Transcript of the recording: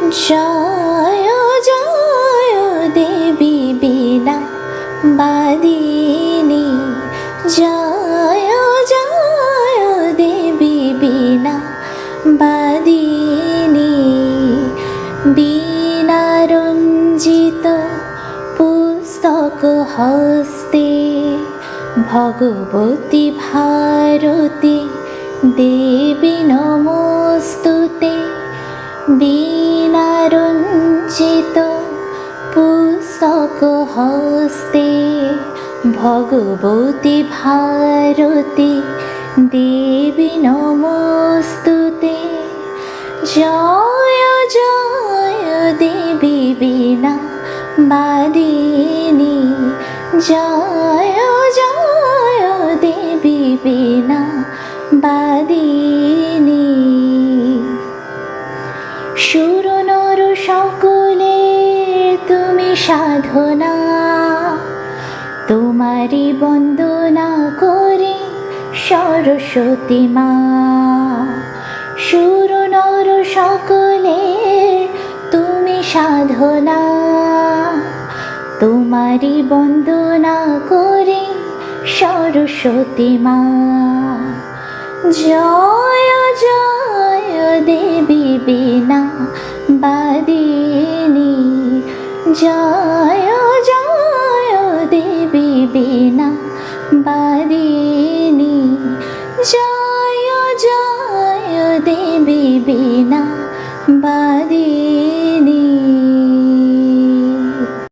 জয় জয় দেবী বীণা বাদিনী, জয় জয় দেবী বীণা বাদিনী। বীণা রঞ্জিত পুস্তক হস্তে, ভগবতী ভারতী দেবী নমস্তুতে। বীণা রঞ্জিত পুস্তক হস্তে, ভগবতী ভারতী দেবী নমস্তুতে। জয় জয় দেবী বীণা বাদিনী, জয় জয় দেবী বীণা বাদিনী। সুর নর সকলে তুমি সাধনা, তোমারি বন্দনা করি সরস্বতী মা। সুর নর সকলে তুমি সাধনা, তোমারি বন্দনা করি সরস্বতী মা। জয় জয় দেবী বীণা বাদিনী, জয় জয় দেবী বীণা বাদিনী, জয় জয় দেবী বীণা বাদিনী।